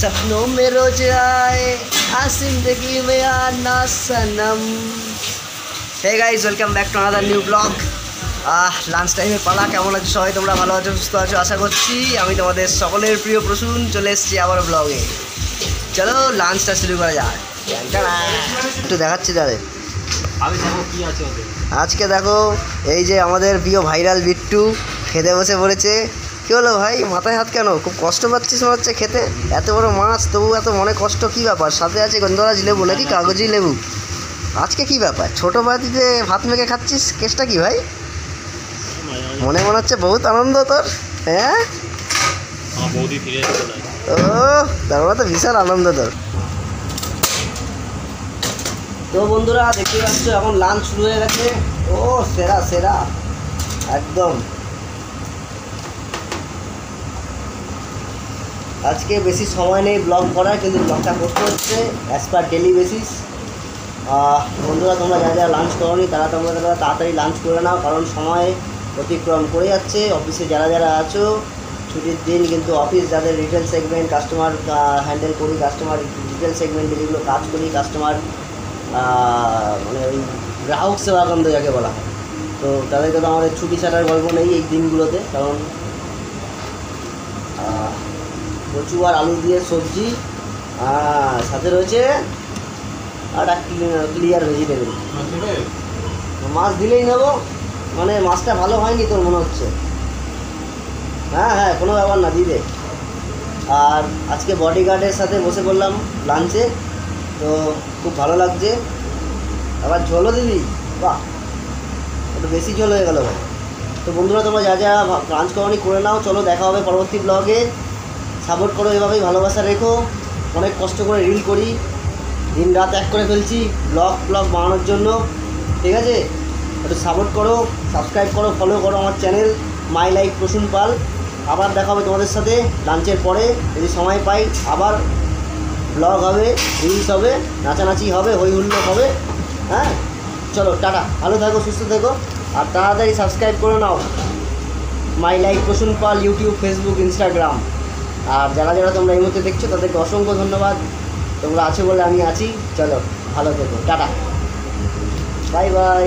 सपनों में रोज आए आज जिंदगी में आना सनम। Hey guys, welcome back to another new blog. Lunch টাইমে পালা। কেমন আছো সবাই? তোমরা ভালো আছো, সুস্থ আছো আশা করছি। আমি তোমাদের সকলের প্রিয় প্রসূন চলে এসেছি আবার ব্লগে। চলো লাঞ্চটা শুরু করা যাক। একটু দেখাচ্ছি তাদের। আজকে দেখো এই যে আমাদের প্রিয় ভাইরাল বিট্টু খেতে বসে পড়েছে। কী হলো ভাই, মাথায় হাত কেন? খুব কষ্ট পাচ্ছিস মনে হচ্ছে খেতে। এত বড় মাছ তবু এত মনে কষ্ট, কী ব্যাপার? সাথে আছে গন্ধরাজ লেবু নাকি কাগজি লেবু? আজকে কি ব্যাপার? ছোটো বাটিতে ভাত মেখে খাচ্ছিস, কেসটা কি ভাই? মনে হচ্ছে বহুত আনন্দ তোর। হ্যাঁ, ও তারপরে তো বিশাল আনন্দ তোর। তো বন্ধুরা দেখতে পাচ্ছ এখন লাঞ্চ শুরু হয়ে গেছে। ও সেরা সেরা একদম। আজকে বেশি সময় নেই ব্লগ করার, কিন্তু ব্লগটা করতে হচ্ছে অ্যাজ পার ডেলি বেসিস। বন্ধুরা তোমরা যারা যারা লাঞ্চ করোনি তারা তাড়াতাড়ি লাঞ্চ করে নাও, কারণ সময় অতিক্রম করে যাচ্ছে। অফিসে যারা যারা আছো ছুটির দিন, কিন্তু অফিস যাদের রিটেল সেগমেন্ট, কাস্টমার হ্যান্ডেল করি, কাস্টমার রিটেল সেগমেন্টে যেগুলো কাজ করি, কাস্টমার মানে ওই গ্রাহক সেবা কেন্দ্র যাকে বলা হয়, তো তাদেরকে তো আমাদের ছুটি ছাড়ার গল্প নেই এই দিনগুলোতে। কারণ কচু আর আলু দিয়ে সবজি, সাথে রয়েছে আর ক্লিয়ার ভেজিটেবল। মাছ দিলেই নেবো, মানে মাছটা ভালো হয়নি তোর মনে হচ্ছে? হ্যাঁ হ্যাঁ, কোনো ব্যাপার না, দিবে। আর আজকে বডিগার্ডের সাথে বসে পড়লাম লাঞ্চে, তো খুব ভালো লাগছে। আবার ঝোলও দিবি? বাহ, একটু বেশি ঝোল হয়ে গেল ভাই। তো বন্ধুরা তোমরা যা যা লাঞ্চ করনি করে নাও। চলো দেখা হবে পরবর্তী ব্লগে। সাপোর্ট করো, এভাবেই ভালোবাসা রেখো। অনেক কষ্ট করে রিল করি, দিন রাত এক করে ফেলছি ব্লগ বানানোর জন্য, ঠিক আছে? একটু সাপোর্ট করো, সাবস্ক্রাইব করো, ফলো করো আমার চ্যানেল মাই লাইফ প্রসূন পাল। আবার দেখা হবে তোমাদের সাথে লাঞ্চের পরে, যদি সময় পাই। আবার ব্লগ হবে, রিলস হবে, নাচানাচি হবে, হই হুল্লোড় হবে। হ্যাঁ চলো টাটা, ভালো থাকো, সুস্থ থেকো, আর তাড়াতাড়ি সাবস্ক্রাইব করে নাও my life Prasun Pal, YouTube, Facebook, Instagram. আর যারা যারা তোমরা এই মুহূর্তে দেখছো তাদেরকে অসংখ্য ধন্যবাদ। তোমরা আছো বলে আমি আছি। চলো ভালো থেকো, টাটা, বাই বাই।